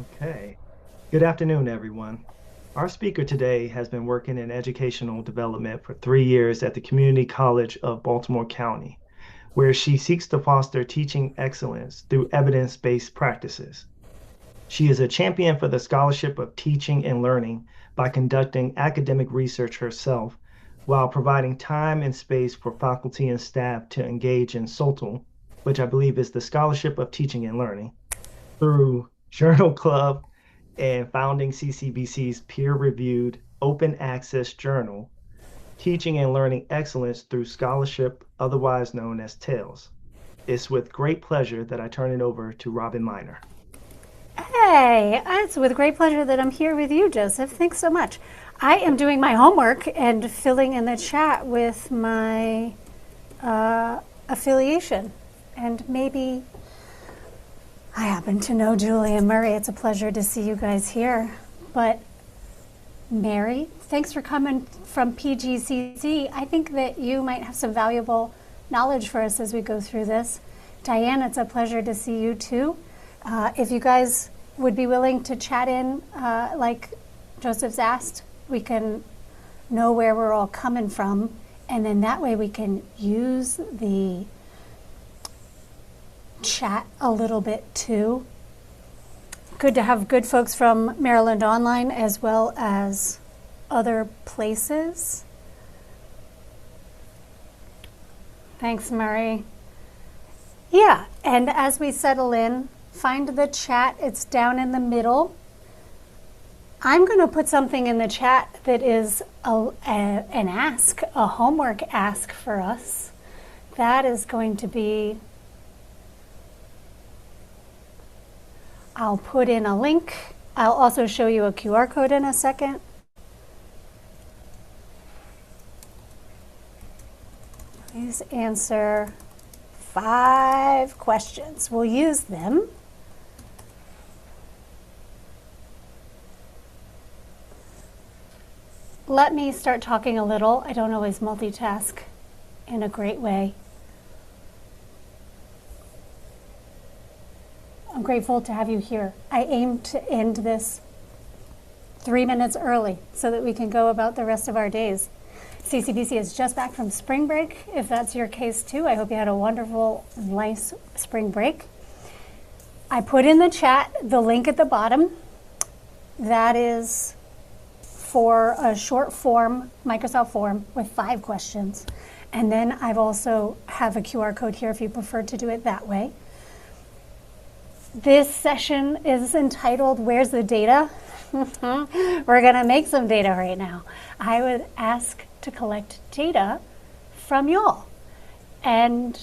Okay. Good afternoon, everyone. Our speaker today has been working in educational development for 3 years at the Community College of Baltimore County, where she seeks to foster teaching excellence through evidence-based practices. She is a champion for the scholarship of teaching and learning by conducting academic research herself while providing time and space for faculty and staff to engage in SOTL, which I believe is the scholarship of teaching and learning, through Journal Club and founding CCBC's peer-reviewed open access journal, Teaching and Learning Excellence Through Scholarship, otherwise known as TAILS. It's with great pleasure that I turn it over to Robin Miner. Hey, it's with great pleasure that I'm here with you, Joseph. Thanks so much. I am doing my homework and filling in the chat with my affiliation. And maybe I happen to know Julie and Murray. It's a pleasure to see you guys here. But Mary, thanks for coming from PGCC. I think that you might have some valuable knowledge for us as we go through this. Diane, it's a pleasure to see you too. If you guys would be willing to chat in, like Joseph's asked, we can know where we're all coming from, and then that way we can use the chat a little bit too. Good to have good folks from Maryland Online as well as other places. Thanks, Murray. Yeah, and as we settle in, find the chat. It's down in the middle. I'm going to put something in the chat that is an ask, a homework ask for us. That is going to be, I'll put in a link. I'll also show you a QR code in a second. Please answer 5 questions. We'll use them. Let me start talking a little. I don't always multitask in a great way. I'm grateful to have you here. I aim to end this 3 minutes early so that we can go about the rest of our days. CCBC is just back from spring break. If that's your case too, I hope you had a wonderful, nice spring break. I put in the chat the link at the bottom. That is for a short form, Microsoft form with 5 questions. And then I've also have a QR code here if you prefer to do it that way. This session is entitled, Where's the Data? We're gonna make some data right now. I would ask to collect data from y'all. And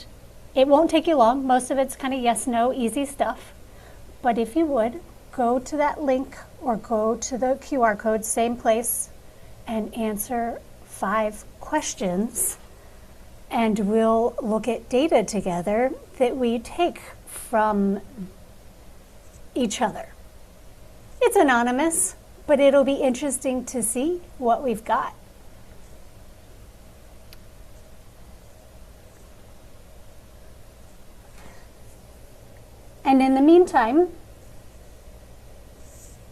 it won't take you long. Most of it's kind of yes, no, easy stuff. But if you would, go to that link or go to the QR code, same place, and answer 5 questions. And we'll look at data together that we take from each other. It's anonymous, but it'll be interesting to see what we've got. And in the meantime,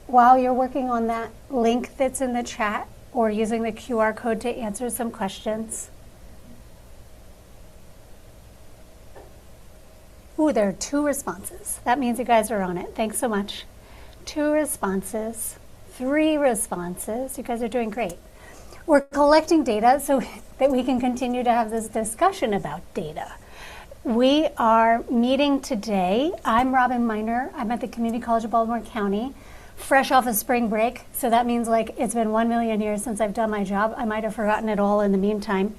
while you're working on that link that's in the chat or using the QR code to answer some questions. Ooh, there are 2 responses. That means you guys are on it. Thanks so much. 2 responses, 3 responses. You guys are doing great. We're collecting data so that we can continue to have this discussion about data. We are meeting today. I'm Robin Miner. I'm at the Community College of Baltimore County, fresh off of spring break. So that means like it's been 1 million years since I've done my job. I might have forgotten it all in the meantime.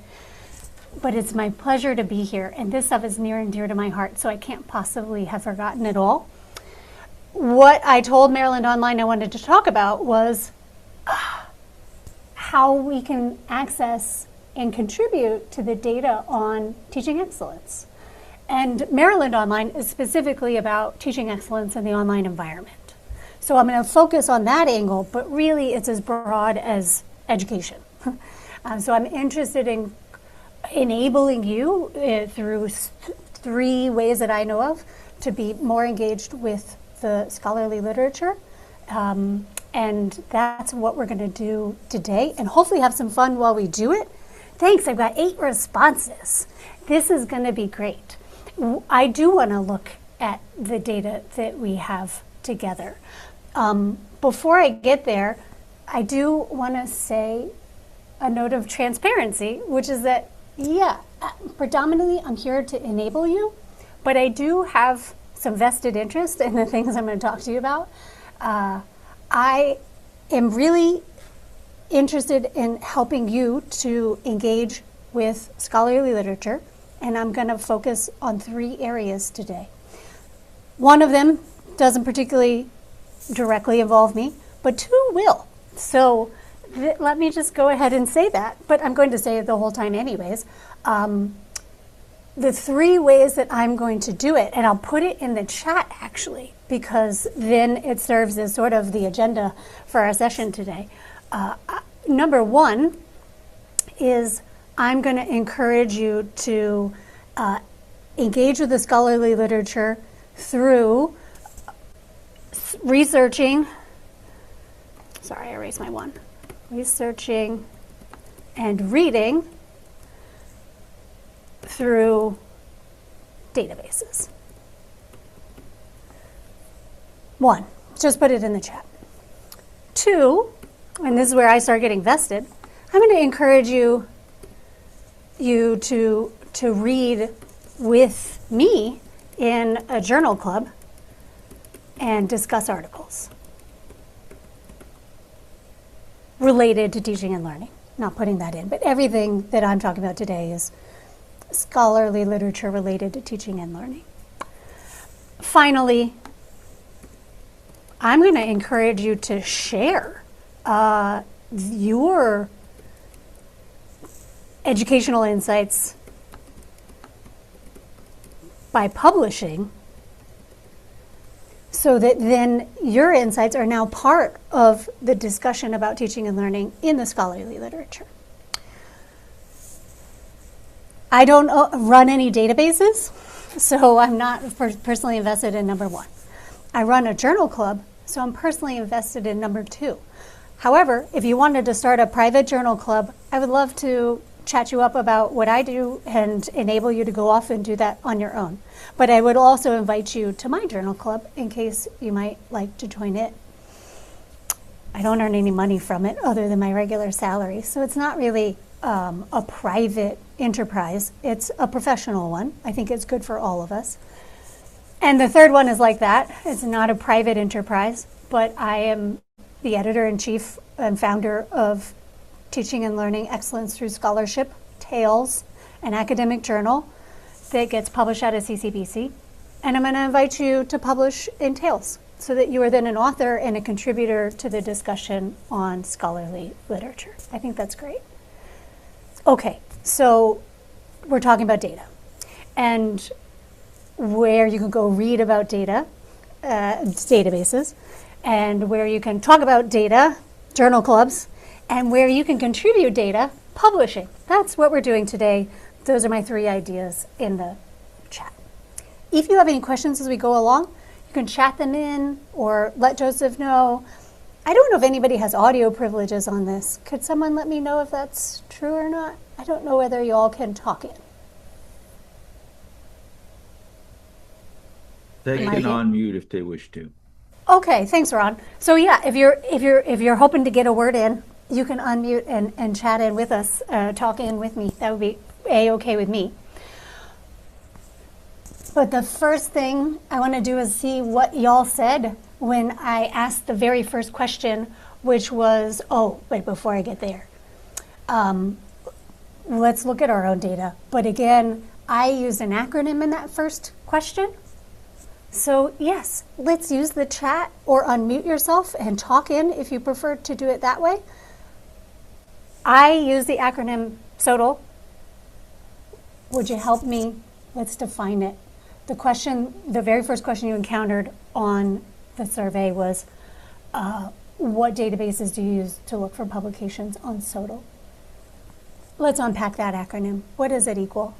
But it's my pleasure to be here. And this stuff is near and dear to my heart, so I can't possibly have forgotten it all. What I told Maryland Online I wanted to talk about was how we can access and contribute to the data on teaching excellence. And Maryland Online is specifically about teaching excellence in the online environment. So I'm going to focus on that angle, but really it's as broad as education. So I'm interested in enabling you through 3 ways that I know of to be more engaged with the scholarly literature, And that's what we're going to do today, and hopefully have some fun while we do it. Thanks, I've got 8 responses. This is going to be great. I do want to look at the data that we have together. Before I get there, I do want to say a note of transparency, which is that, yeah, predominantly I'm here to enable you, but I do have some vested interest in the things I'm going to talk to you about. I am really interested in helping you to engage with scholarly literature, and I'm going to focus on 3 areas today. One of them doesn't particularly directly involve me, but 2 will. So let me just go ahead and say that, but I'm going to say it the whole time anyways. The 3 ways that I'm going to do it, and I'll put it in the chat actually, because then it serves as sort of the agenda for our session today. Number 1 is I'm going to encourage you to engage with the scholarly literature through researching, sorry, I erased my 1, researching and reading through databases. 1, just put it in the chat. 2, and this is where I start getting vested, I'm going to encourage you to read with me in a journal club and discuss articles related to teaching and learning. Not putting that in, but everything that I'm talking about today is scholarly literature related to teaching and learning. Finally, I'm going to encourage you to share your educational insights by publishing, so that then your insights are now part of the discussion about teaching and learning in the scholarly literature. I don't run any databases, so I'm not personally invested in number 1. I run a journal club, so I'm personally invested in number 2. However, if you wanted to start a private journal club, I would love to chat you up about what I do and enable you to go off and do that on your own. But I would also invite you to my journal club in case you might like to join it. I don't earn any money from it other than my regular salary, so it's not really a private enterprise. It's a professional one. I think it's good for all of us. And the third one is like that. It's not a private enterprise, but I am the editor-in-chief and founder of Teaching and Learning Excellence Through Scholarship, TALES, an academic journal that gets published out of CCBC. And I'm going to invite you to publish in TALES so that you are then an author and a contributor to the discussion on scholarly literature. I think that's great. Okay, so we're talking about data and where you can go read about data, databases, and where you can talk about data, journal clubs, and where you can contribute data, publishing. That's what we're doing today. Those are my 3 ideas in the chat. If you have any questions as we go along, you can chat them in or let Joseph know. I don't know if anybody has audio privileges on this. Could someone let me know if that's true or not? I don't know whether you all can talk in. They can unmute if they wish to. Okay, thanks, Ron. So yeah, if you're hoping to get a word in, you can unmute and chat in with us, talk in with me. That would be A-okay with me. But the first thing I want to do is see what y'all said when I asked the very first question, which was, but before I get there, let's look at our own data. But again, I used an acronym in that first question. So yes, let's use the chat or unmute yourself and talk in if you prefer to do it that way. I use the acronym SOTL. Would you help me? Let's define it. The very first question you encountered on the survey was, what databases do you use to look for publications on SOTL? Let's unpack that acronym. What does it equal?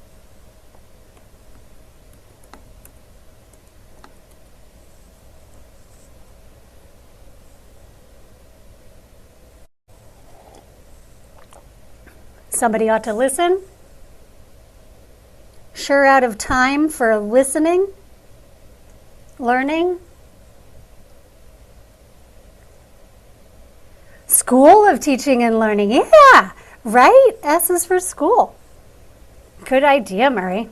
Somebody ought to listen. Sure out of time for listening, learning. School of Teaching and Learning. Yeah, right? S is for school. Good idea, Murray.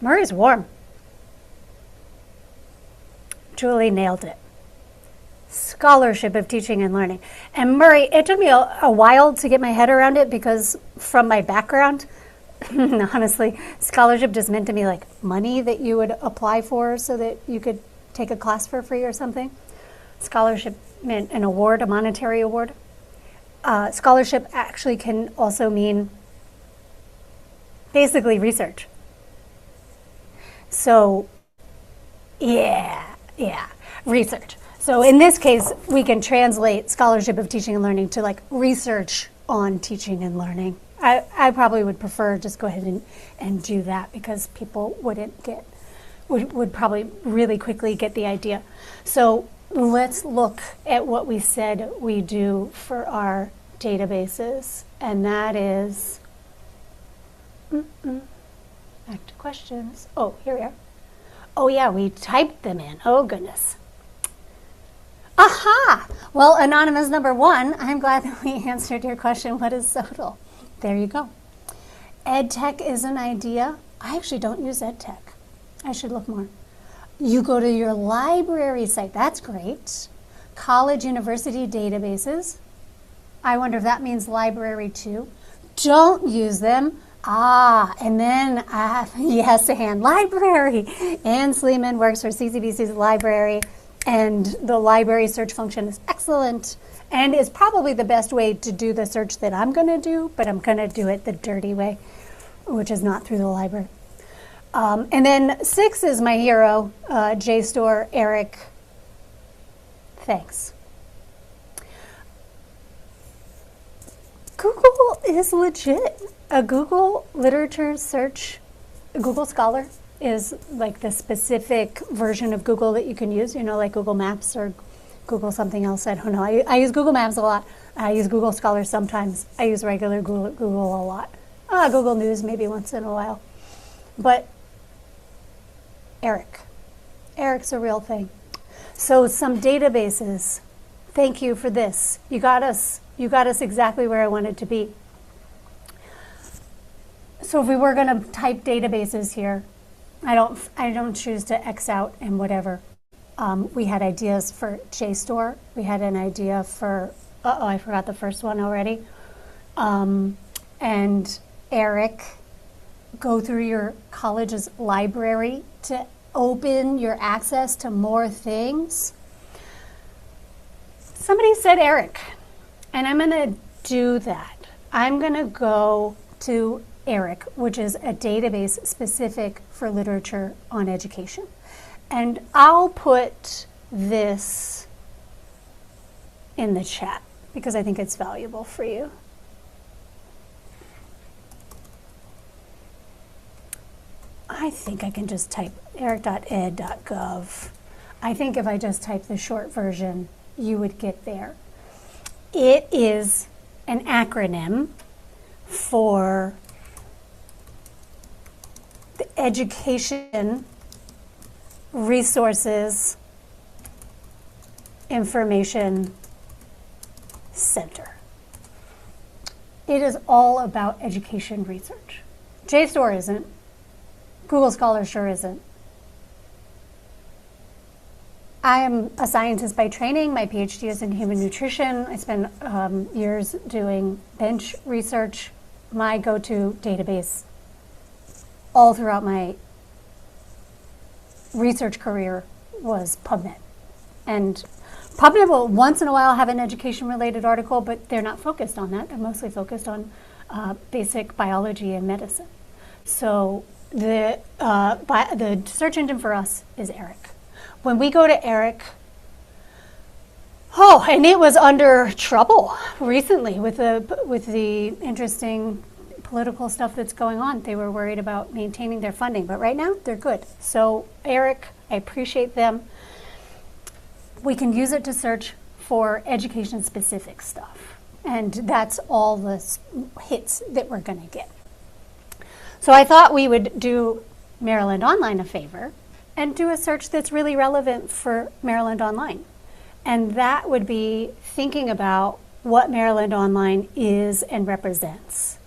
Murray's warm. Julie nailed it. Scholarship of Teaching and Learning. And Murray, it took me a while to get my head around it because from my background, honestly, scholarship just meant to me like money that you would apply for so that you could take a class for free or something. Scholarship meant an award, a monetary award. Scholarship actually can also mean basically research. So, yeah, research. So in this case, we can translate scholarship of teaching and learning to like research on teaching and learning. I probably would prefer just go ahead and do that because people would probably really quickly get the idea. So let's look at what we said we do for our databases, and that is, back to questions. Oh, here we are. Oh yeah, we typed them in. Oh goodness. Aha! Well, anonymous number 1, I'm glad that we answered your question, what is SOTL? There you go. EdTech is an idea. I actually don't use EdTech. I should look more. You go to your library site. That's great. College, university databases. I wonder if that means library too. Don't use them. And then yes, and library. Ann Sleeman works for CCBC's library, and the library search function is excellent and is probably the best way to do the search that I'm going to do, but I'm going to do it the dirty way, which is not through the library. And then 6 is my hero, JSTOR, Eric. Thanks. Google is legit. A Google literature search, Google Scholar is like the specific version of Google that you can use, like Google Maps or Google something else. I don't know. I use Google Maps a lot. I use Google Scholar sometimes. I use regular Google a lot. Google News maybe once in a while. But Eric's a real thing. So some databases. Thank you for this. You got us exactly where I wanted to be. So if we were going to type databases here, I don't choose to X out and whatever. We had ideas for JSTOR. We had an idea for, I forgot the first one already. And Eric, go through your college's library to open your access to more things. Somebody said Eric, and I'm going to do that. I'm going to go to Eric, which is a database specific for literature on education. And I'll put this in the chat because I think it's valuable for you. I think I can just type eric.ed.gov. I think if I just type the short version, you would get there. It is an acronym for the Education Resources Information Center. It is all about education research. JSTOR isn't. Google Scholar sure isn't. I am a scientist by training. My PhD is in human nutrition. I spent years doing bench research. My go-to database all throughout my research career was PubMed. And PubMed will once in a while have an education-related article, but they're not focused on that. They're mostly focused on basic biology and medicine. So the search engine for us is Eric. When we go to Eric, and it was under trouble recently with the interesting political stuff that's going on. They were worried about maintaining their funding, but right now they're good. So Eric, I appreciate them. We can use it to search for education-specific stuff. And that's all the hits that we're going to get. So I thought we would do Maryland Online a favor and do a search that's really relevant for Maryland Online. And that would be thinking about what Maryland Online is and represents.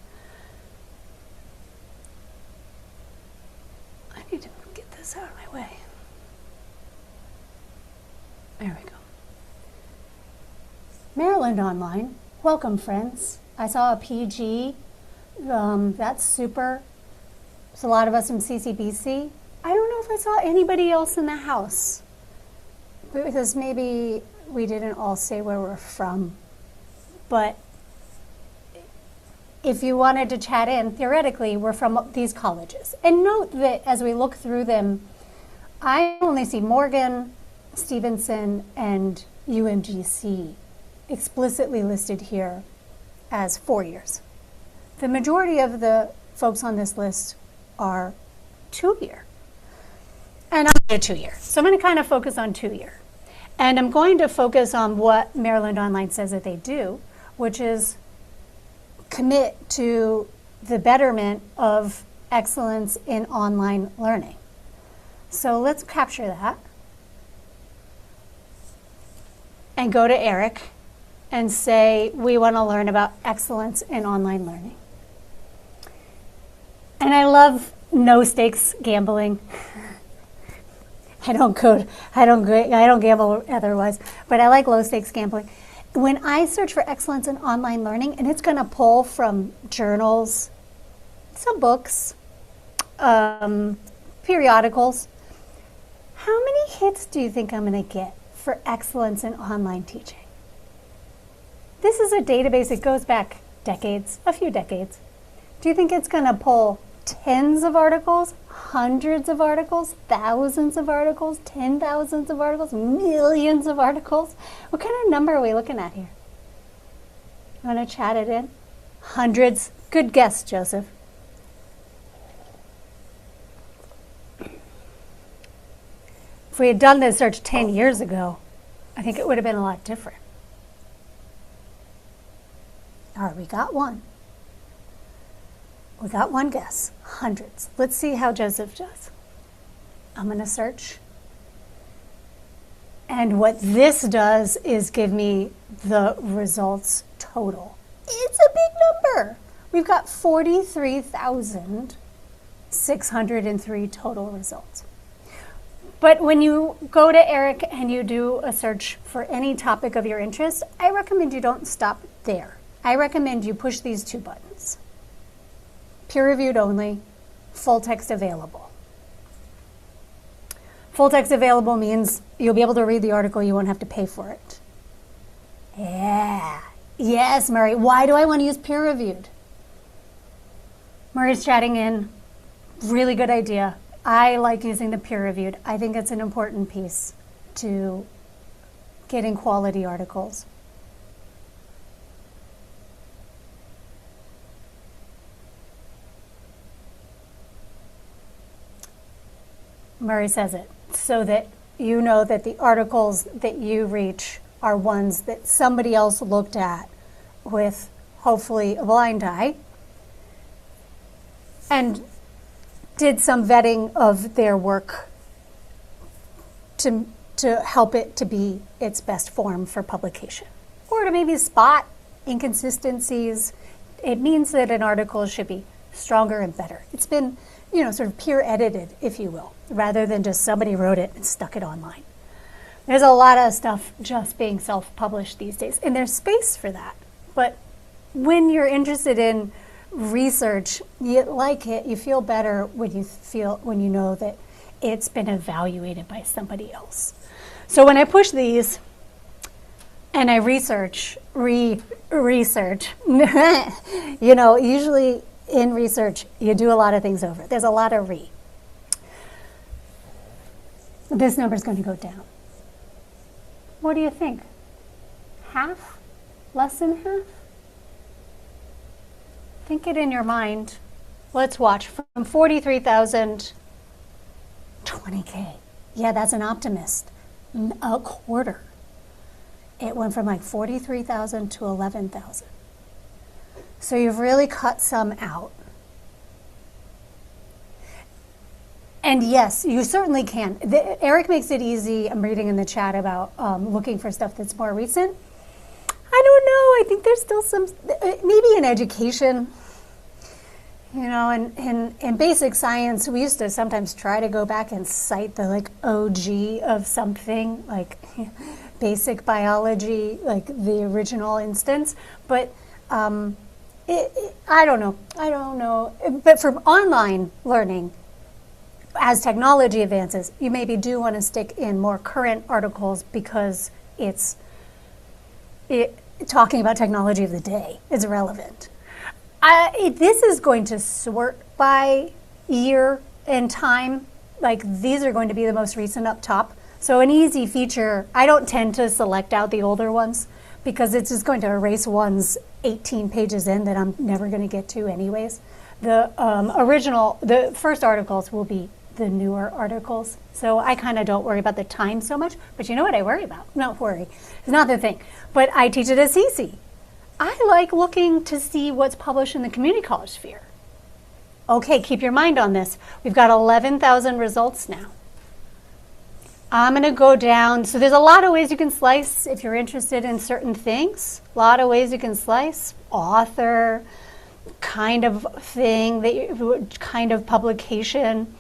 I need to get this out of my way. There we go. Maryland Online. Welcome, friends. I saw a PG. That's super. There's a lot of us from CCBC. I don't know if I saw anybody else in the house, because maybe we didn't all say where we're from. But if you wanted to chat in, theoretically, we're from these colleges. And note that as we look through them, I only see Morgan, Stevenson, and UMGC explicitly listed here as 4 years. The majority of the folks on this list are 2-year. And I'm a 2-year. So I'm going to kind of focus on 2-year. And I'm going to focus on what Maryland Online says that they do, which is commit to the betterment of excellence in online learning. So let's capture that and go to Eric and say, we want to learn about excellence in online learning. And I love no stakes gambling. I don't gamble otherwise, but I like low stakes gambling. When I search for excellence in online learning, and it's going to pull from journals, some books, periodicals, how many hits do you think I'm going to get for excellence in online teaching? This is a database that goes back decades, a few decades. Do you think it's going to pull tens of articles, hundreds of articles, thousands of articles, 10,000s of articles, millions of articles? What kind of number are we looking at here? You want to chat it in? Hundreds. Good guess, Joseph. If we had done this search 10 years ago, I think it would have been a lot different. All right, we got one. We got one guess. Hundreds. Let's see how Joseph does. I'm going to search. And what this does is give me the results total. It's a big number. We've got 43,603 total results. But when you go to Eric and you do a search for any topic of your interest, I recommend you don't stop there. I recommend you push these 2 buttons. Peer-reviewed only, full text available. Full text available means you'll be able to read the article, you won't have to pay for it. Yeah. Yes, Murray. Why do I want to use peer-reviewed? Murray's chatting in. Really good idea. I like using the peer-reviewed. I think it's an important piece to getting quality articles. Murray says it, so that you know that the articles that you reach are ones that somebody else looked at with hopefully a blind eye and did some vetting of their work to help it to be its best form for publication, or to maybe spot inconsistencies. It means that an article should be stronger and better. It's been, sort of peer edited, if you will, rather than just somebody wrote it and stuck it online. There's a lot of stuff just being self-published these days, and there's space for that. But when you're interested in research, you like it, you feel better when you know that it's been evaluated by somebody else. So when I push these and I research, usually in research, you do a lot of things over. There's a lot of This number's going to go down. What do you think? Half? Less than half? Think it in your mind. Let's watch. From 43,000, 20K. Yeah, that's an optimist. A quarter. It went from like 43,000 to 11,000. So you've really cut some out. And yes, you certainly can. Eric makes it easy. I'm reading in the chat about looking for stuff that's more recent. I don't know. I think there's still some, maybe in education. You know, in basic science, we used to sometimes try to go back and cite the like OG of something, like basic biology, like the original instance. But I don't know. I don't know. But for online learning, as technology advances, you maybe do want to stick in more current articles because it's talking about technology of the day is relevant. This is going to sort by year and time. Like these are going to be the most recent up top. So an easy feature, I don't tend to select out the older ones because it's just going to erase ones 18 pages in that I'm never going to get to anyways. The first articles will be the newer articles. So I kind of don't worry about the time so much. But you know what I worry about? Not worry. It's not the thing. But I teach it at CC. I like looking to see what's published in the community college sphere. Okay, keep your mind on this. We've got 11,000 results now. I'm going to go down. So there's a lot of ways you can slice if you're interested in certain things. A lot of ways you can slice. Author, kind of thing, kind of publication.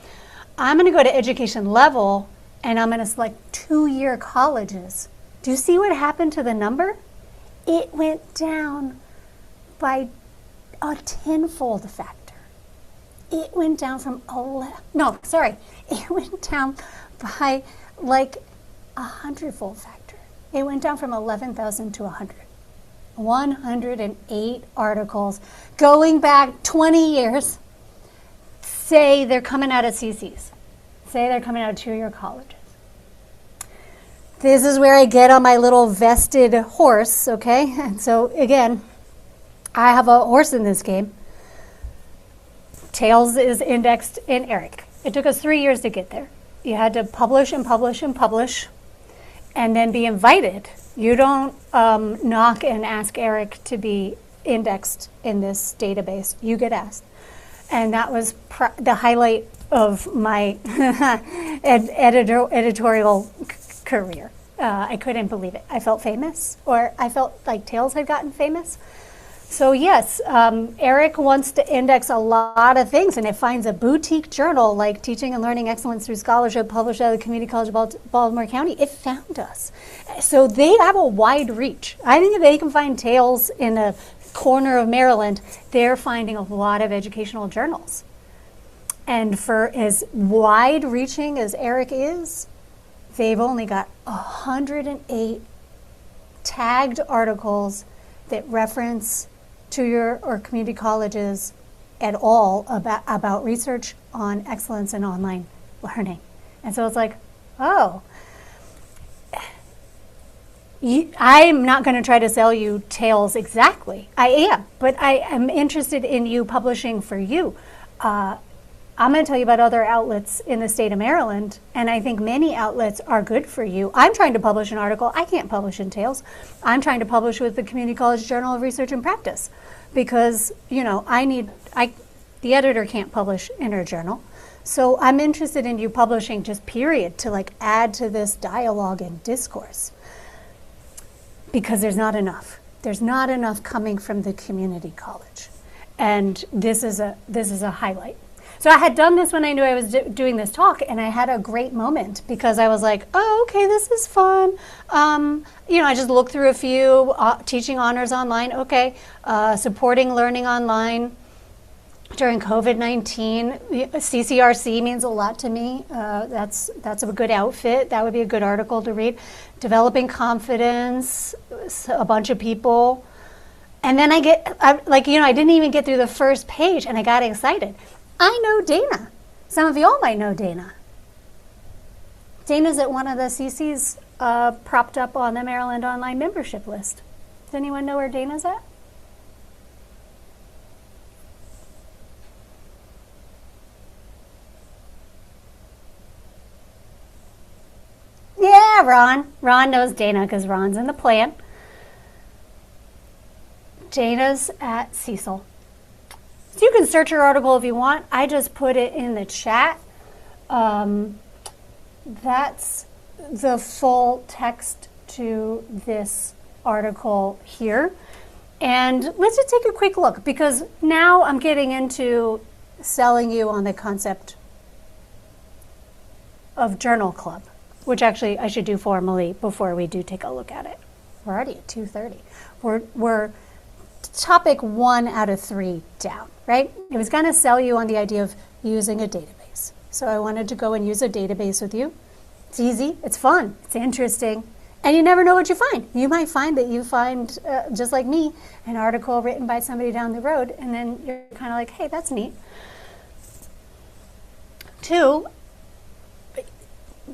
I'm going to go to education level, and I'm going to select 2-year colleges. Do you see what happened to the number? It went down by a tenfold factor. It went down from it went down by like 100-fold factor. It went down from 11,000 to 100. 108 articles going back 20 years say they're coming out of CCs. Say they're coming out of 2-year colleges. This is where I get on my little vested horse, okay? And so, again, I have a horse in this game. Tails is indexed in ERIC. It took us 3 years to get there. You had to publish and publish and publish and then be invited. You don't knock and ask ERIC to be indexed in this database. You get asked. And that was the highlight of my editorial career. I couldn't believe it. I felt famous, or I felt like Tails had gotten famous. So yes, Eric wants to index a lot of things, and it finds a boutique journal like Teaching and Learning Excellence Through Scholarship, published out of the Community College of Baltimore County. It found us. So they have a wide reach. I think if they can find Tails in a corner of Maryland, they're finding a lot of educational journals. And for as wide-reaching as Eric is, they've only got 108 tagged articles that reference two-year or community colleges at all about research on excellence in online learning. And so it's like, oh, I'm not going to try to sell you Tails exactly. I am, but I am interested in you publishing for you. I'm going to tell you about other outlets in the state of Maryland, and I think many outlets are good for you. I'm trying to publish an article. I can't publish in Tails. I'm trying to publish with the Community College Journal of Research and Practice because, you know, the editor can't publish in her journal. So I'm interested in you publishing just period to like add to this dialogue and discourse because there's not enough. There's not enough coming from the community college. And this is a highlight. So I had done this when I knew I was doing this talk, and I had a great moment because I was like, oh, okay, this is fun. I just looked through a few, teaching honors online, okay, supporting learning online during COVID-19. CCRC means a lot to me. That's a good outfit. That would be a good article to read. Developing confidence, a bunch of people. And then I didn't even get through the first page, and I got excited. I know Dana. Some of you all might know Dana. Dana's at one of the CCs propped up on the Maryland Online membership list. Does anyone know where Dana's at? Yeah, Yeah, Ron. Ron knows Dana because Ron's in the plant. Dana's at Cecil. So you can search your article if you want. I just put it in the chat. That's the full text to this article here. And let's just take a quick look, because now I'm getting into selling you on the concept of journal club, which actually I should do formally before we do take a look at it. We're already at 2:30. We're topic 1 out of 3 down, right? It was going to sell you on the idea of using a database. So I wanted to go and use a database with you. It's easy, it's fun, it's interesting, and you never know what you find. You might find that you find, just like me, an article written by somebody down the road, and then you're kind of like, hey, that's neat. 2,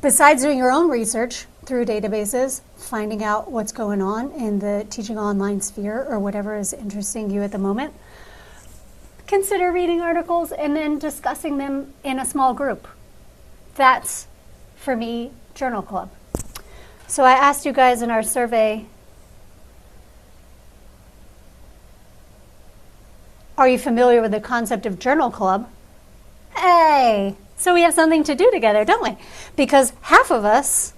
besides doing your own research through databases, finding out what's going on in the teaching online sphere or whatever is interesting you at the moment, consider reading articles and then discussing them in a small group. That's, for me, journal club. So I asked you guys in our survey, are you familiar with the concept of journal club? Hey! So we have something to do together, don't we? Because half of us,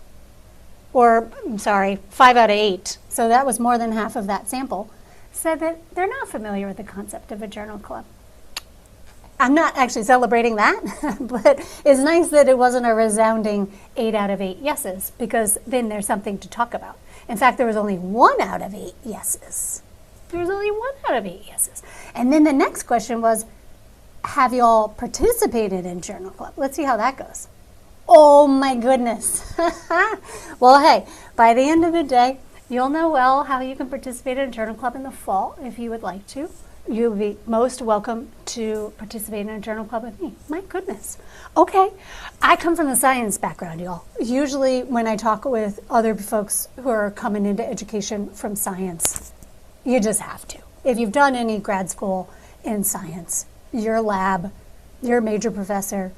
or I'm sorry, 5 out of 8, so that was more than half of that sample, said that they're not familiar with the concept of a journal club. I'm not actually celebrating that, but it's nice that it wasn't a resounding 8 out of 8 yeses, because then there's something to talk about. In fact, there was only 1 out of 8 yeses. There was only 1 out of 8 yeses. And then the next question was, have you all participated in journal club? Let's see how that goes. Oh my goodness. Well, hey, by the end of the day, you'll know well how you can participate in a journal club in the fall if you would like to. You'll be most welcome to participate in a journal club with me. My goodness. Okay, I come from the science background, y'all. Usually when I talk with other folks who are coming into education from science, you just have to. If you've done any grad school in science, your lab, your major professor,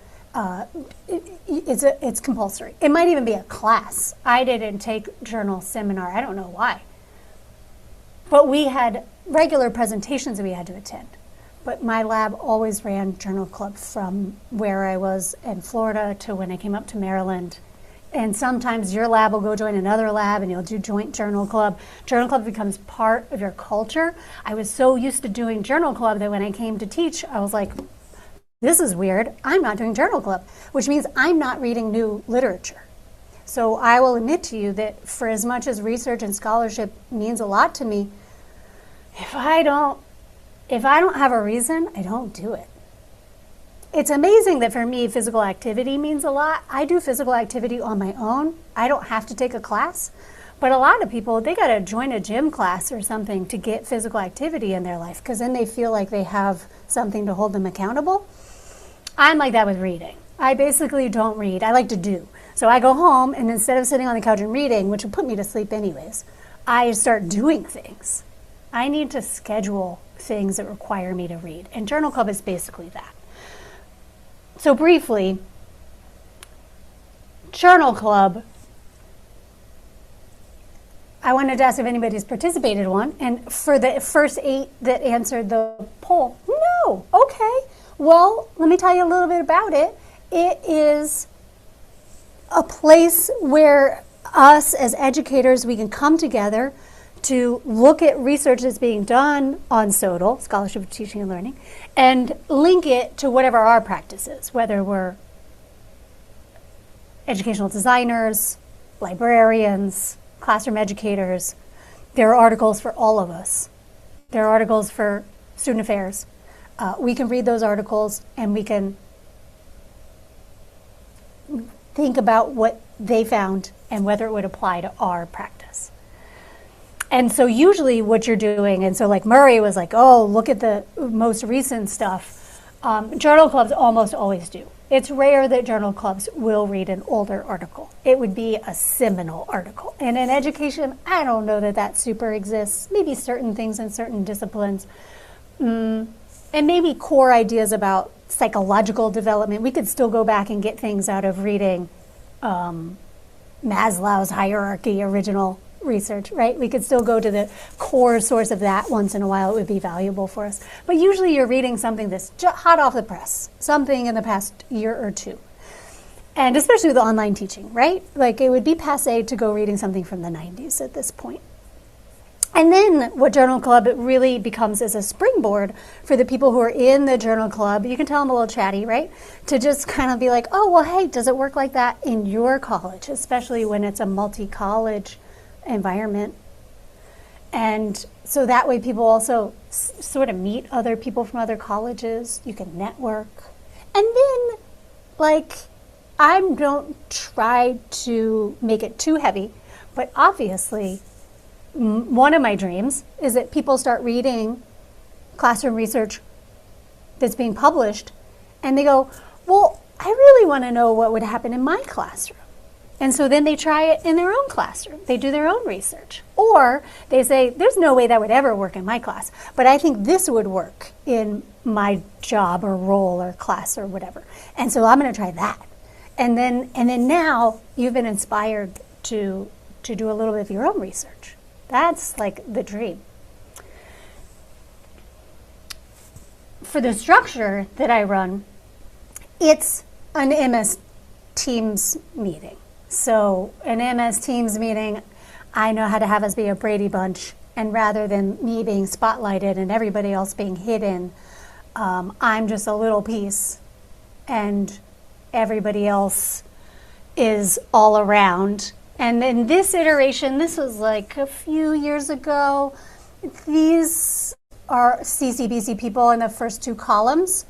it's compulsory. It might even be a class. I didn't take journal seminar. I don't know why. But we had regular presentations that we had to attend. But my lab always ran journal club from where I was in Florida to when I came up to Maryland. And sometimes your lab will go join another lab and you'll do joint journal club. Journal club becomes part of your culture. I was so used to doing journal club that when I came to teach, I was like, this is weird. I'm not doing journal club, which means I'm not reading new literature. So I will admit to you that for as much as research and scholarship means a lot to me, if I don't have a reason, I don't do it. It's amazing that for me, physical activity means a lot. I do physical activity on my own. I don't have to take a class. But a lot of people, they got to join a gym class or something to get physical activity in their life, because then they feel like they have something to hold them accountable. I'm like that with reading. I basically don't read. I like to do. So I go home, and instead of sitting on the couch and reading, which would put me to sleep anyways, I start doing things. I need to schedule things that require me to read. And journal club is basically that. So briefly, journal club, I wanted to ask if anybody's participated in one. And for the first 8 that answered the poll, no. Okay. Well, let me tell you a little bit about it. It is a place where us as educators, we can come together to look at research that's being done on SOTL, Scholarship of Teaching and Learning, and link it to whatever our practice is, whether we're educational designers, librarians, classroom educators. There are articles for all of us. There are articles for student affairs. We can read those articles and we can think about what they found and whether it would apply to our practice. And so usually what you're doing, and so like Murray was like, oh, look at the most recent stuff. Journal clubs almost always do. It's rare that journal clubs will read an older article. It would be a seminal article. And in education, I don't know that that super exists. Maybe certain things in certain disciplines. And maybe core ideas about psychological development. We could still go back and get things out of reading Maslow's hierarchy original research, right? We could still go to the core source of that once in a while. It would be valuable for us. But usually you're reading something that's hot off the press, something in the past year or two. And especially with online teaching, right? Like, it would be passé to go reading something from the 90s at this point. And then what Journal Club really becomes is a springboard for the people who are in the Journal Club. You can tell them a little chatty, right? To just kind of be like, oh, well, hey, does it work like that in your college? Especially when it's a multi-college environment. And so that way people also sort of meet other people from other colleges. You can network. And then, like, I don't try to make it too heavy, but obviously one of my dreams is that people start reading classroom research that's being published and they go, well, I really want to know what would happen in my classroom. And so then they try it in their own classroom. They do their own research. Or they say, there's no way that would ever work in my class, but I think this would work in my job or role or class or whatever. And so I'm going to try that. And then now you've been inspired to do a little bit of your own research. That's like the dream. For the structure that I run, it's an MS Teams meeting. So an MS Teams meeting, I know how to have us be a Brady Bunch, and rather than me being spotlighted and everybody else being hidden, I'm just a little piece and everybody else is all around. And in this iteration, this was like a few years ago, these are CCBC people in the first two columns.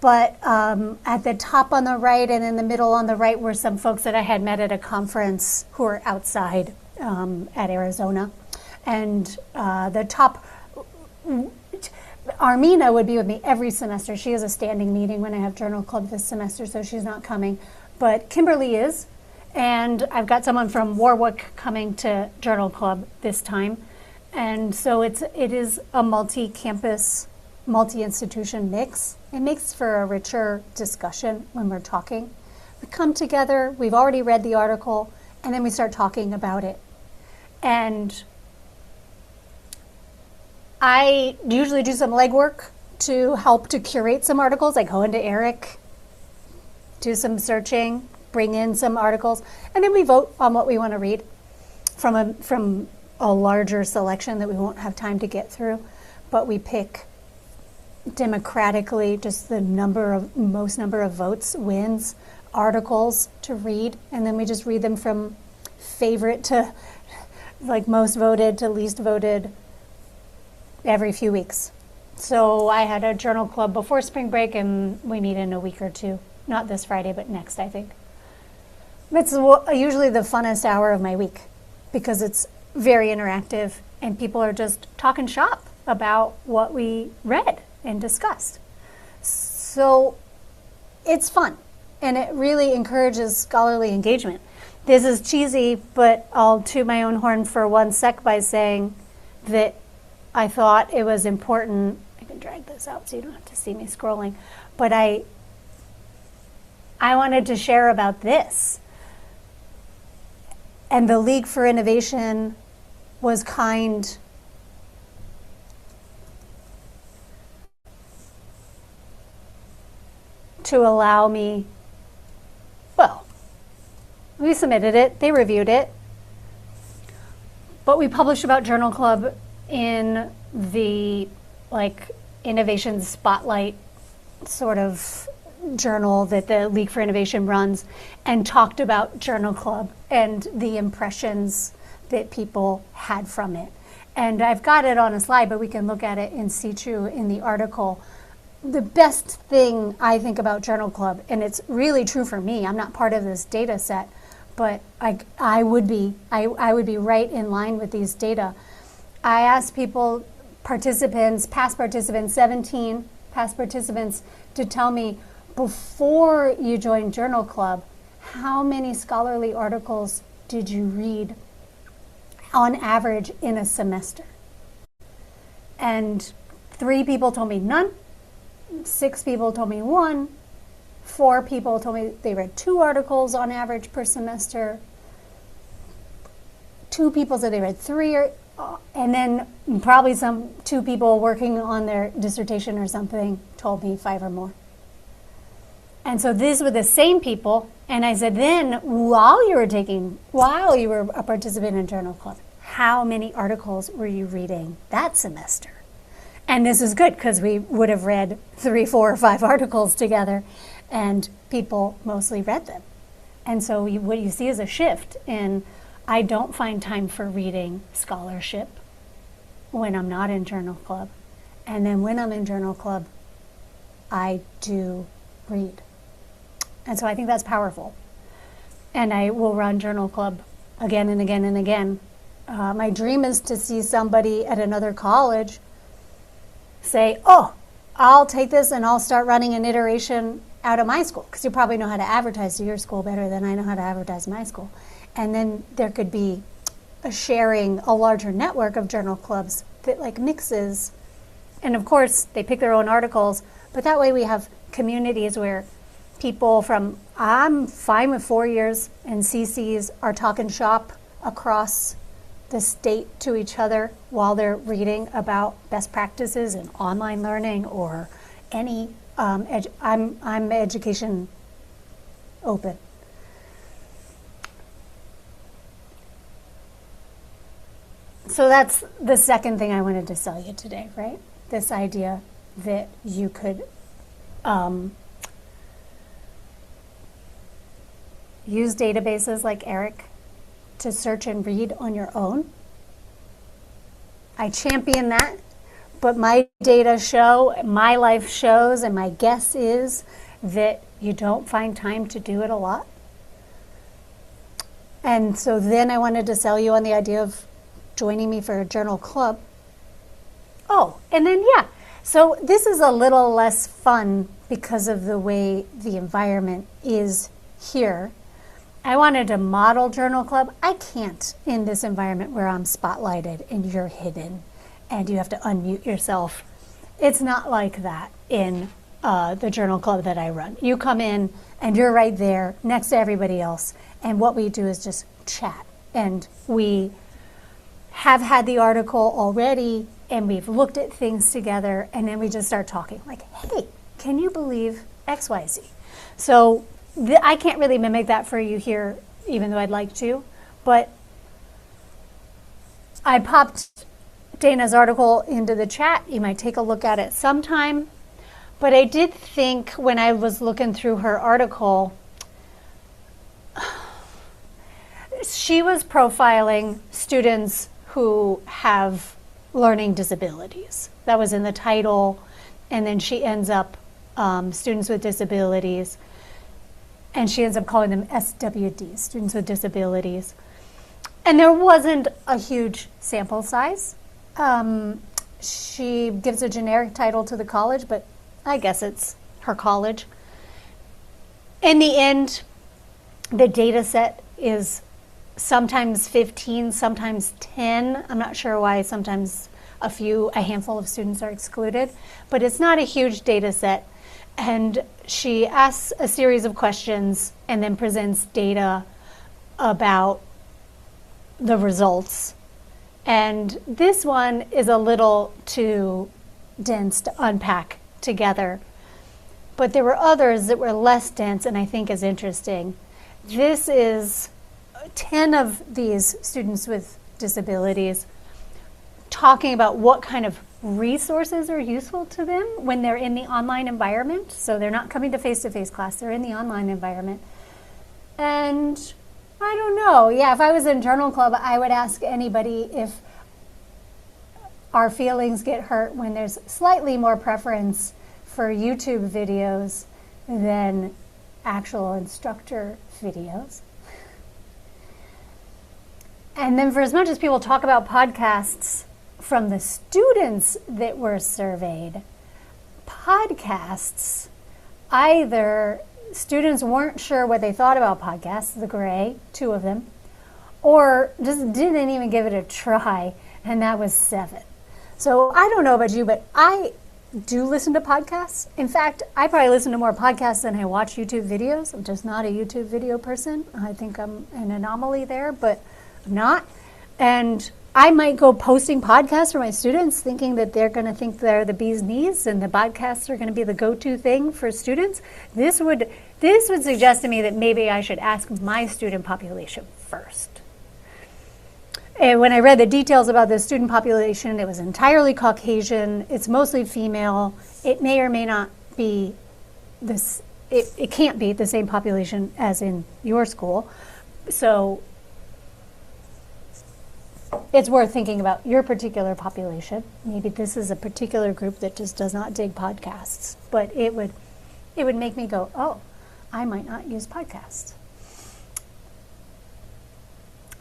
But at the top on the right and in the middle on the right were some folks that I had met at a conference who are outside at Arizona. And the top, Armina would be with me every semester. She has a standing meeting when I have Journal Club this semester, so she's not coming. But Kimberly is. And I've got someone from Warwick coming to Journal Club this time. And so it is a multi-campus, multi-institution mix. It makes for a richer discussion when we're talking. We come together, we've already read the article, and then we start talking about it. And I usually do some legwork to help to curate some articles. I go into Eric, do some searching, bring in some articles, and then we vote on what we want to read from a larger selection that we won't have time to get through. But we pick democratically, just the most number of votes wins articles to read, and then we just read them from favorite to like most voted to least voted every few weeks. So I had a Journal Club before spring break, and we meet in a week or two. Not this Friday, but next, I think. It's usually the funnest hour of my week because it's very interactive and people are just talking shop about what we read and discussed. So it's fun and it really encourages scholarly engagement. This is cheesy, but I'll toot my own horn for one sec by saying that I thought it was important. I can drag this out so you don't have to see me scrolling, but I wanted to share about this. And the League for Innovation was kind to allow me, well, we submitted it, they reviewed it, but we published about Journal Club in the innovation spotlight sort of journal that the League for Innovation runs, and talked about Journal Club and the impressions that people had from it. And I've got it on a slide, but we can look at it in situ in the article. The best thing I think about Journal Club, and it's really true for me, I'm not part of this data set, but I would be right in line with these data. I asked people, past participants, 17 past participants, to tell me before you joined Journal Club, how many scholarly articles did you read on average in a semester? And 3 people told me none, 6 people told me 1, 4 people told me they read 2 articles on average per semester, 2 people said they read 3, and then probably two people working on their dissertation or something told me 5 or more. And so these were the same people, and I said, then while you were a participant in Journal Club, how many articles were you reading that semester? And this is good because we would have read 3, 4, or 5 articles together, and people mostly read them. And so what you see is a shift in, I don't find time for reading scholarship when I'm not in Journal Club. And then when I'm in Journal Club, I do read. And so I think that's powerful. And I will run Journal Club again and again and again. My dream is to see somebody at another college say, oh, I'll take this and I'll start running an iteration out of my school, because you probably know how to advertise to your school better than I know how to advertise my school. And then there could be a larger network of journal clubs that like mixes. And of course, they pick their own articles, but that way we have communities where people from, I'm fine with 4 years and CCs are talking shop across the state to each other while they're reading about best practices in online learning or any, I'm education open. So that's the second thing I wanted to sell you today, right? This idea that you could use databases like Eric to search and read on your own. I champion that, but my data show, my life shows, and my guess is that you don't find time to do it a lot. And so then I wanted to sell you on the idea of joining me for a journal club. Oh, and then so this is a little less fun because of the way the environment is here. I wanted to model journal club. I can't in this environment where I'm spotlighted and you're hidden and you have to unmute yourself. It's not like that in the journal club that I run. You come in and you're right there next to everybody else, and what we do is just chat. And we have had the article already and we've looked at things together, and then we just start talking like, hey, can you believe XYZ? So I can't really mimic that for you here, even though I'd like to, but I popped Dana's article into the chat. You might take a look at it sometime. But I did think when I was looking through her article, she was profiling students who have learning disabilities. That was in the title, and then she ends up students with disabilities. And she ends up calling them SWDs, students with disabilities. And there wasn't a huge sample size. She gives a generic title to the college, but I guess it's her college. In the end, the data set is sometimes 15, sometimes 10. I'm not sure why sometimes a handful of students are excluded, but it's not a huge data set. And she asks a series of questions and then presents data about the results. And this one is a little too dense to unpack together. But there were others that were less dense and I think is interesting. This is 10 of these students with disabilities talking about what kind of resources are useful to them when they're in the online environment. So they're not coming to face-to-face class, they're in the online environment. And I don't know, if I was in Journal Club, I would ask anybody if our feelings get hurt when there's slightly more preference for YouTube videos than actual instructor videos. And then for as much as people talk about podcasts, from the students that were surveyed, podcasts, either students weren't sure what they thought about podcasts, the gray, 2 of them, or just didn't even give it a try, and that was 7. So I don't know about you, but I do listen to podcasts. In fact, I probably listen to more podcasts than I watch YouTube videos. I'm just not a YouTube video person. I think I'm an anomaly there, but I'm not. And I might go posting podcasts for my students thinking that they're going to think they're the bee's knees and the podcasts are going to be the go-to thing for students. This would suggest to me that maybe I should ask my student population first. And when I read the details about the student population, it was entirely Caucasian. It's mostly female. It may or may not be this. It can't be the same population as in your school. So it's worth thinking about your particular population. Maybe this is a particular group that just does not dig podcasts, but it would make me go, oh, I might not use podcasts.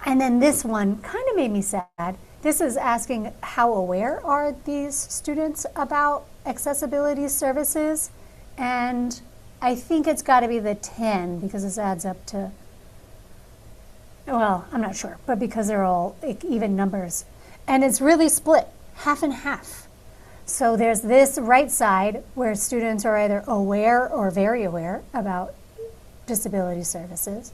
And then this one kind of made me sad. This is asking how aware are these students about accessibility services? And I think it's got to be the 10 because this adds up to, well, I'm not sure, but because they're all even numbers. And it's really split, half and half. So there's this right side where students are either aware or very aware about disability services.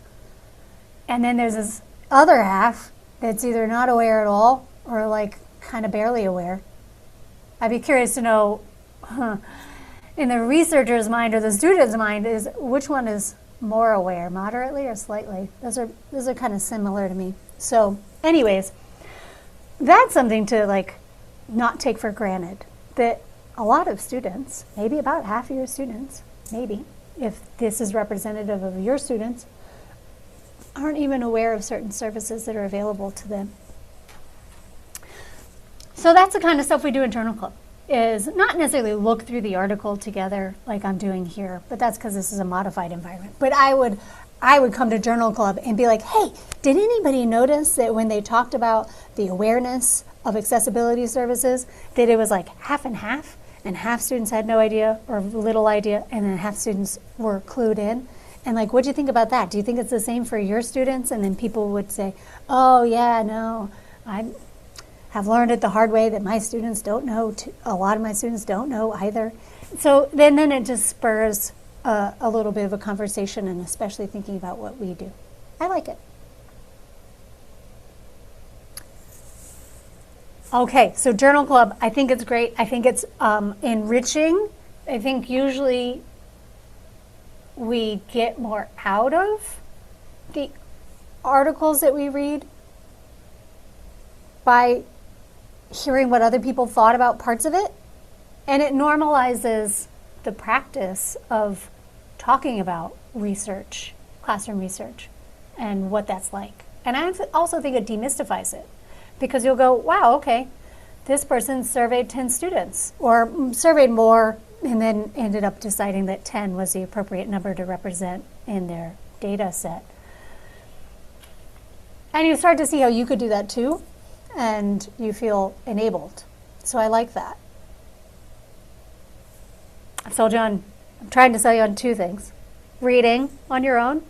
And then there's this other half that's either not aware at all or like kind of barely aware. I'd be curious to know, in the researcher's mind or the student's mind, is which one is more aware, moderately or slightly? Those are kind of similar to me. So anyways, that's something to like not take for granted, that a lot of students, maybe about half of your students, maybe, if this is representative of your students, aren't even aware of certain services that are available to them. So that's the kind of stuff we do in Journal Club, is not necessarily look through the article together like I'm doing here, but that's because this is a modified environment. But I would come to Journal Club and be like, hey, did anybody notice that when they talked about the awareness of accessibility services, that it was like half and half students had no idea or little idea, and then half students were clued in? And like, what do you think about that? Do you think it's the same for your students? And then people would say, oh yeah, no, I have learned it the hard way that my students don't know. A lot of my students don't know either. So then it just spurs a little bit of a conversation, and especially thinking about what we do. I like it. Okay, so Journal Club, I think it's great. I think it's enriching. I think usually we get more out of the articles that we read by hearing what other people thought about parts of it. And it normalizes the practice of talking about research, classroom research, and what that's like. And I also think it demystifies it, because you'll go, wow, okay, this person surveyed 10 students, or surveyed more, and then ended up deciding that 10 was the appropriate number to represent in their data set. And you start to see how you could do that too, and you feel enabled. So I like that. I've told you I'm trying to sell you on two things. Reading on your own,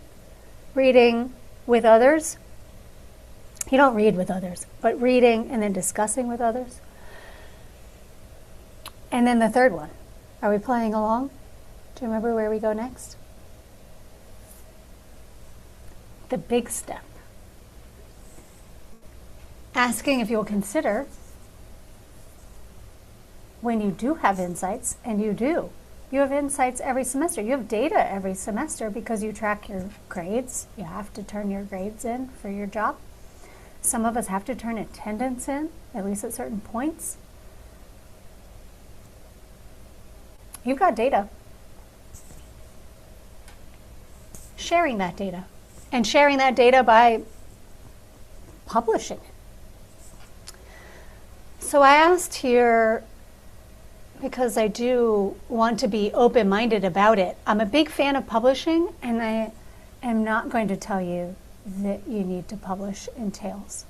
reading with others. You don't read with others, but reading and then discussing with others. And then the third one. Are we playing along? Do you remember where we go next? The big step. Asking if you'll consider, when you do have insights, and you do, you have insights every semester. You have data every semester because you track your grades. You have to turn your grades in for your job. Some of us have to turn attendance in, at least at certain points. You've got data. Sharing that data. And sharing that data by publishing it. So I asked here, because I do want to be open-minded about it. I'm a big fan of publishing, and I am not going to tell you that you need to publish in Tails.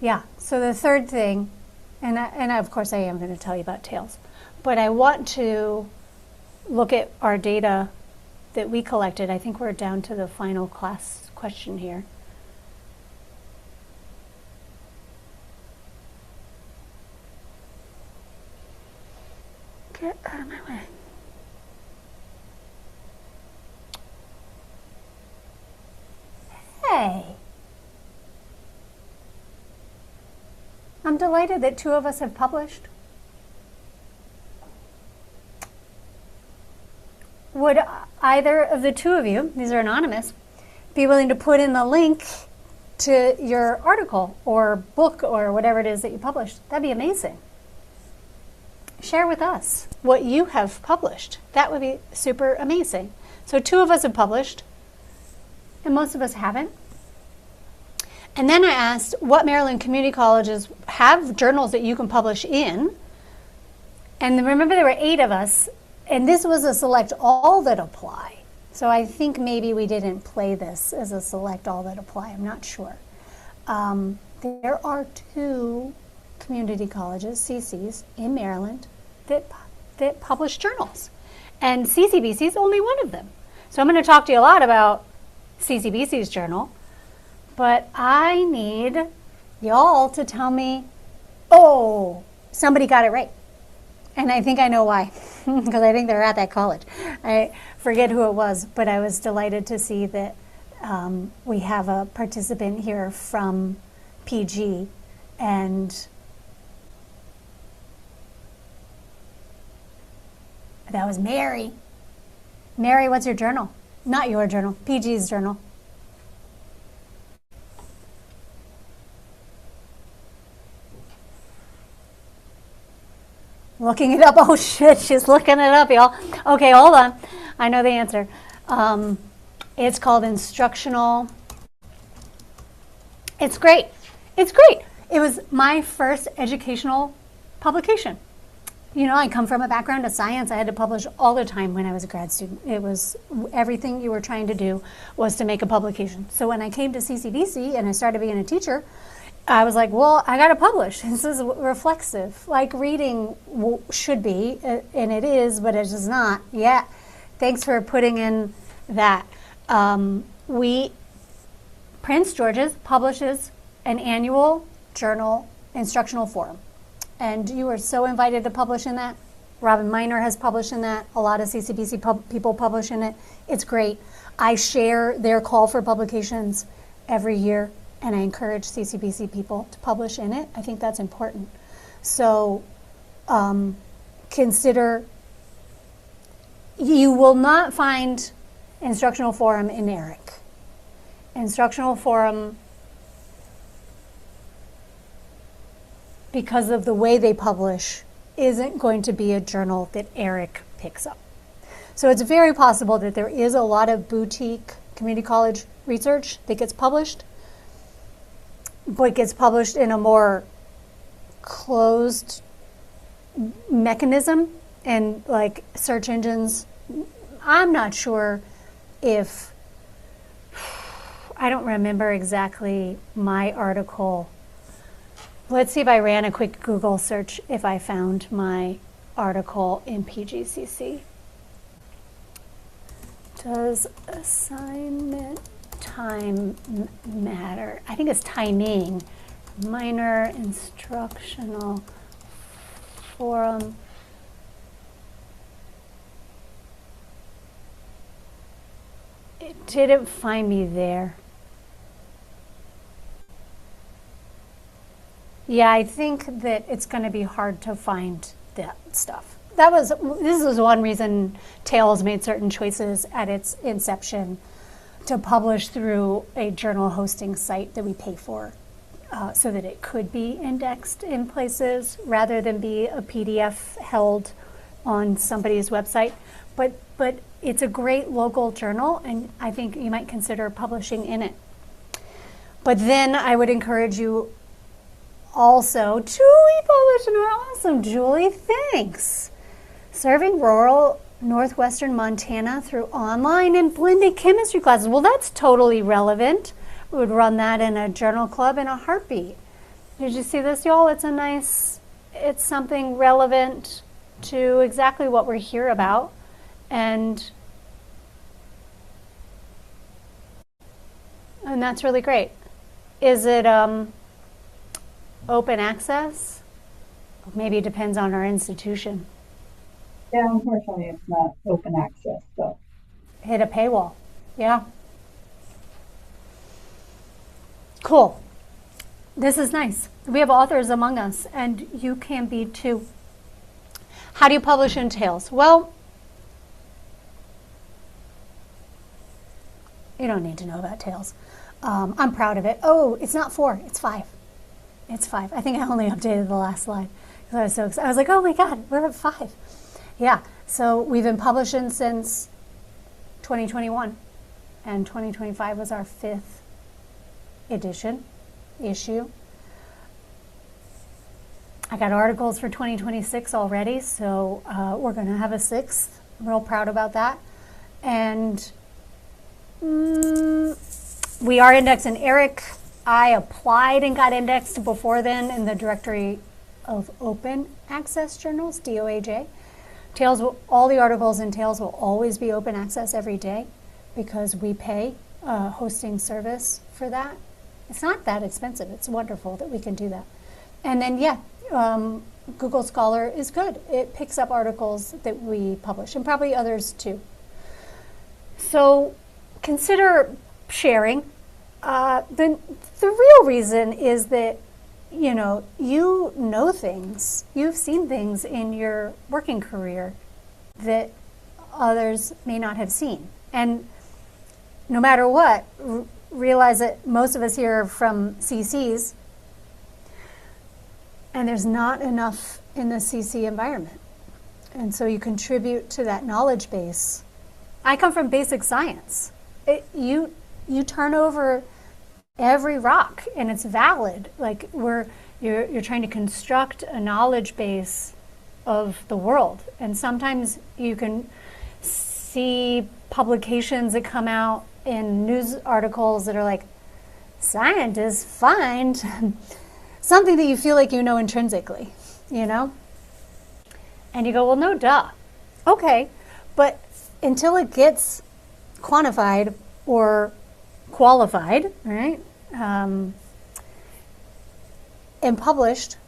Yeah, so the third thing, and of course I am going to tell you about Tails, but I want to look at our data that we collected. I think we're down to the final class question here. Get out of my way. Hey. I'm delighted that 2 of us have published. Would either of the 2 of you, these are anonymous, be willing to put in the link to your article or book or whatever it is that you published? That'd be amazing. Share with us what you have published. That would be super amazing. So 2 of us have published, and most of us haven't. And then I asked what Maryland community colleges have journals that you can publish in. And remember, there were 8 of us, and this was a select all that apply. So I think maybe we didn't play this as a select all that apply. I'm not sure. There are 2 community colleges, CCs, in Maryland that publish journals. And CCBC is only one of them. So I'm going to talk to you a lot about CCBC's journal. But I need y'all to tell me, oh, somebody got it right. And I think I know why, because I think they're at that college. I forget who it was, but I was delighted to see that we have a participant here from PG, and that was Mary. Mary, what's your journal? Not your journal, PG's journal. Looking it up. Oh shit, she's looking it up, y'all. Okay, hold on. I know the answer. It's called Instructional. It's great. It's great. It was my first educational publication. You know, I come from a background of science. I had to publish all the time when I was a grad student. It was everything you were trying to do was to make a publication. So when I came to CCBC and I started being a teacher, I was like, well, I got to publish. This is reflexive, like reading should be, and it is, but it is not. Yeah, thanks for putting in that. Prince George's publishes an annual journal instructional forum, and you are so invited to publish in that. Robin Miner has published in that. A lot of CCBC people publish in it. It's great. I share their call for publications every year, and I encourage CCBC people to publish in it. I think that's important. So consider, you will not find Instructional Forum in ERIC. Instructional Forum, because of the way they publish, isn't going to be a journal that ERIC picks up. So it's very possible that there is a lot of boutique community college research that gets published, but gets published in a more closed mechanism, and like search engines. I'm not sure if, I don't remember exactly my article. Let's see if I ran a quick Google search if I found my article in PGCC. Does assignment time matter? I think it's timing. Minor instructional forum. It didn't find me there. Yeah, I think that it's going to be hard to find that stuff. This is one reason Tails made certain choices at its inception to publish through a journal hosting site that we pay for, so that it could be indexed in places rather than be a PDF held on somebody's website. But it's a great local journal, and I think you might consider publishing in it. But then I would encourage you also, Julie published in our, awesome, Julie, thanks. Serving rural northwestern Montana through online and blended chemistry classes. Well, that's totally relevant. We would run that in a journal club in a heartbeat. Did you see this, y'all? It's something relevant to exactly what we're here about. And that's really great. Is it open access? Maybe it depends on our institution. Yeah, unfortunately, it's not open access, so. Hit a paywall. Yeah. Cool. this is nice. We have authors among us, and you can be too. How do you publish in Tails? Well, you don't need to know about Tails. I'm proud of it. Oh, it's not 4, it's 5. It's 5. I think I only updated the last slide because I was so excited. I was like, oh my God, we're at 5. Yeah, so we've been publishing since 2021, and 2025 was our 5th issue. I got articles for 2026 already, so we're going to have a 6th. I'm real proud about that. And we are indexing ERIC. I applied and got indexed before then in the Directory of Open Access Journals, DOAJ. All the articles in Tails will always be open access every day because we pay a hosting service for that. It's not that expensive. It's wonderful that we can do that. And then, Google Scholar is good. It picks up articles that we publish, and probably others too. So consider sharing. The real reason is that you know things. You've seen things in your working career that others may not have seen. And no matter what, realize that most of us here are from CCs, and there's not enough in the CC environment. And so you contribute to that knowledge base. I come from basic science. You turn over every rock, and it's valid. Like you're trying to construct a knowledge base of the world, and sometimes you can see publications that come out in news articles that are like, scientists find something that you feel like you know intrinsically, and you go, well, no, duh. Okay, but until it gets quantified or qualified, right, and published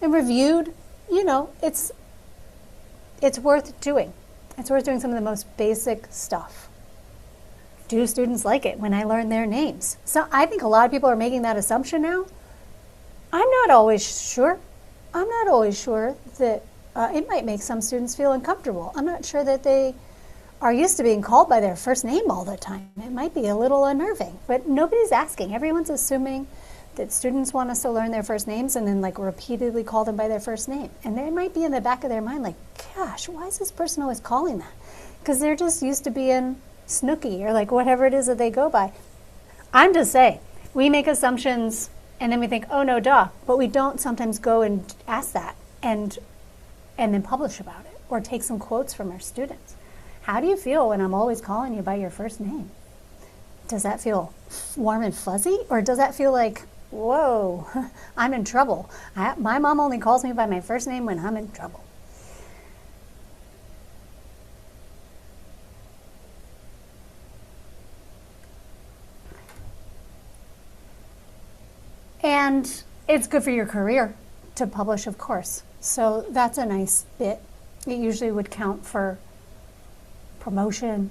and reviewed, it's worth doing. It's worth doing some of the most basic stuff. Do students like it when I learn their names? So I think a lot of people are making that assumption now. I'm not always sure. I'm not always sure that it might make some students feel uncomfortable. I'm not sure that they are used to being called by their first name all the time. It might be a little unnerving, but nobody's asking. Everyone's assuming that students want us to learn their first names and then repeatedly call them by their first name. And they might be in the back of their mind like, gosh, why is this person always calling that? Because they're just used to being Snooky or whatever it is that they go by. I'm just saying, we make assumptions and then we think, oh no, duh. But we don't sometimes go and ask that and then publish about it or take some quotes from our students. How do you feel when I'm always calling you by your first name? Does that feel warm and fuzzy? Or does that feel like, whoa, I'm in trouble? My mom only calls me by my first name when I'm in trouble. And it's good for your career to publish, of course. So that's a nice bit. It usually would count for promotion,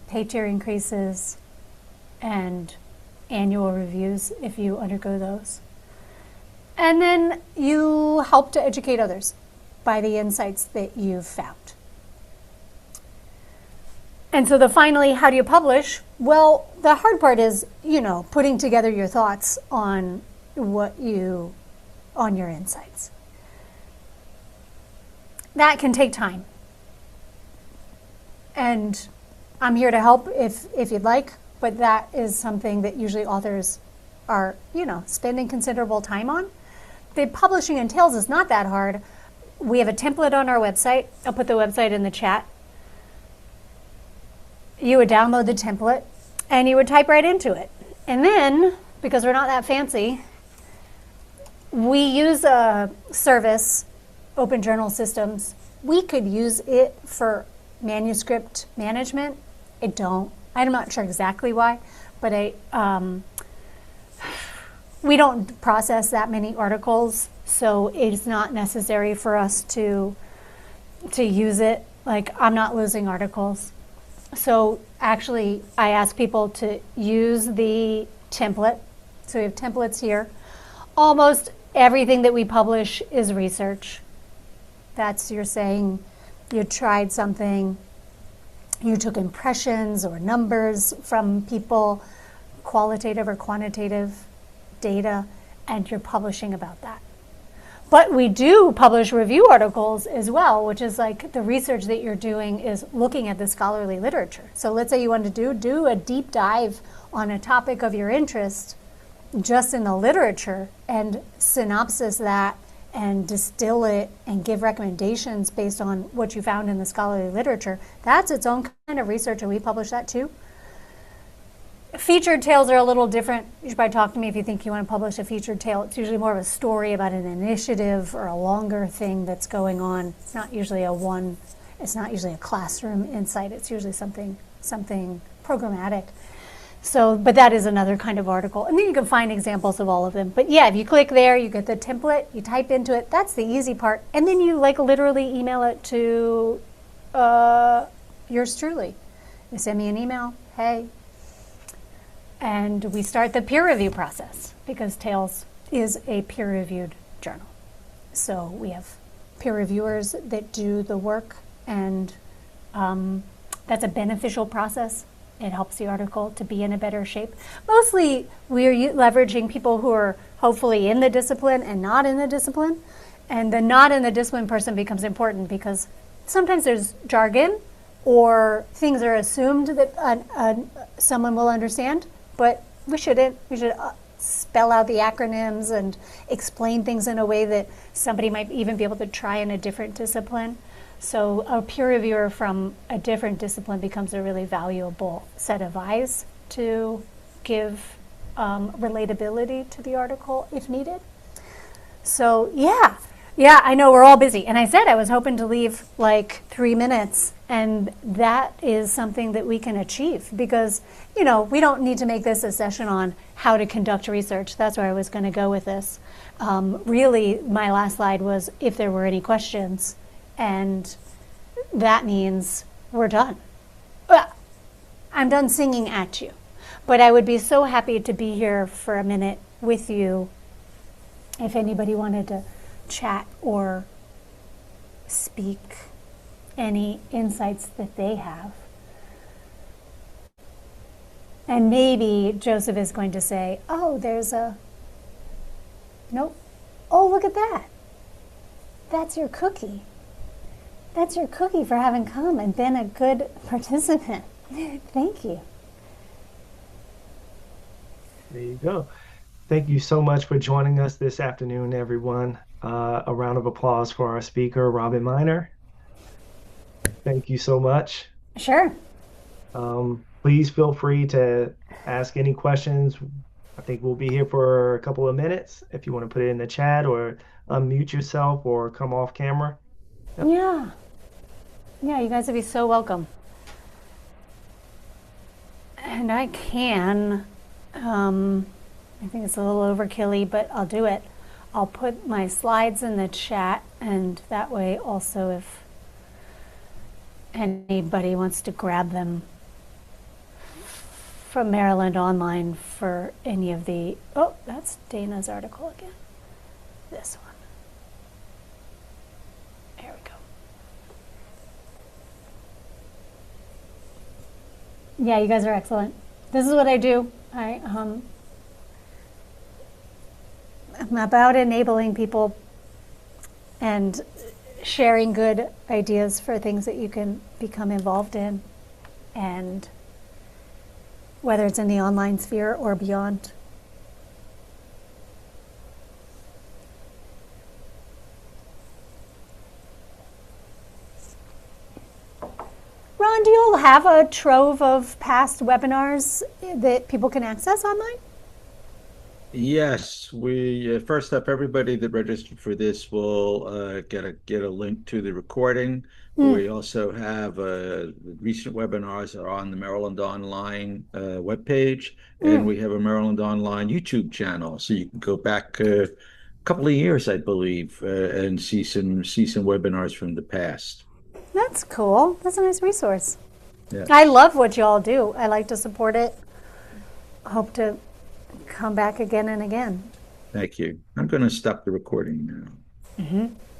pay tier increases, and annual reviews if you undergo those. And then you help to educate others by the insights that you've found. And so finally, how do you publish? Well, the hard part is, putting together your thoughts on your insights. That can take time. And I'm here to help if you'd like, but that is something that usually authors are, spending considerable time on. The publishing entails is not that hard. We have a template on our website. I'll put the website in the chat. You would download the template and you would type right into it. And then, because we're not that fancy, we use a service, Open Journal Systems. We could use it for manuscript management. I'm not sure exactly why, but we don't process that many articles, so it's not necessary for us to use it. I'm not losing articles. So actually, I ask people to use the template So we have templates here. Almost everything that we publish is research. That's you're saying you tried something, you took impressions or numbers from people, qualitative or quantitative data, and you're publishing about that. But we do publish review articles as well, which is like the research that you're doing is looking at the scholarly literature. So let's say you want to do a deep dive on a topic of your interest just in the literature and synopsis that and distill it and give recommendations based on what you found in the scholarly literature. That's its own kind of research, and we publish that too. Featured tales are a little different. You should probably talk to me if you think you want to publish a featured tale. It's usually more of a story about an initiative or a longer thing that's going on. It's not usually a classroom insight. It's usually something programmatic. So, but that is another kind of article. And then you can find examples of all of them. But yeah, if you click there, you get the template, you type into it. That's the easy part. And then you like literally email it to yours truly. You send me an email, hey. And we start the peer review process because Tales is a peer-reviewed journal. So we have peer reviewers that do the work, and that's a beneficial process. It helps the article to be in a better shape. Mostly we're leveraging people who are hopefully in the discipline and not in the discipline. And the not in the discipline person becomes important because sometimes there's jargon or things are assumed that someone will understand, but we shouldn't. We should spell out the acronyms and explain things in a way that somebody might even be able to try in a different discipline. So a peer reviewer from a different discipline becomes a really valuable set of eyes to give relatability to the article if needed. So yeah, I know we're all busy. And I said I was hoping to leave like 3 minutes, and that is something that we can achieve because, we don't need to make this a session on how to conduct research. That's where I was going to go with this. Really, my last slide was if there were any questions. And that means we're done. I'm done singing at you. But I would be so happy to be here for a minute with you if anybody wanted to chat or speak any insights that they have. And maybe Joseph is going to say, oh, nope. Oh, look at that. That's your cookie. That's your cookie for having come and been a good participant. Thank you. There you go. Thank you so much for joining us this afternoon, everyone. A round of applause for our speaker, Robin Miner. Thank you so much. Sure. Please feel free to ask any questions. I think we'll be here for a couple of minutes if you want to put it in the chat or unmute yourself or come off camera. Yep. Yeah, you guys would be so welcome. And I can, I think it's a little overkill-y, but I'll do it. I'll put my slides in the chat, and that way also if anybody wants to grab them from Maryland Online for any of the, oh, that's Dana's article again. This one. There we go. Yeah, you guys are excellent. This is what I do. I'm about enabling people and sharing good ideas for things that you can become involved in, and whether it's in the online sphere or beyond. Ron, do you all have a trove of past webinars that people can access online? Yes, we first up, everybody that registered for this will get a link to the recording. We also have recent webinars are on the Maryland Online webpage, and we have a Maryland Online YouTube channel, so you can go back a couple of years, I believe, and see some webinars from the past. That's cool. That's a nice resource. Yeah. I love what you all do. I like to support it. Hope to come back again and again. Thank you. I'm going to stop the recording now.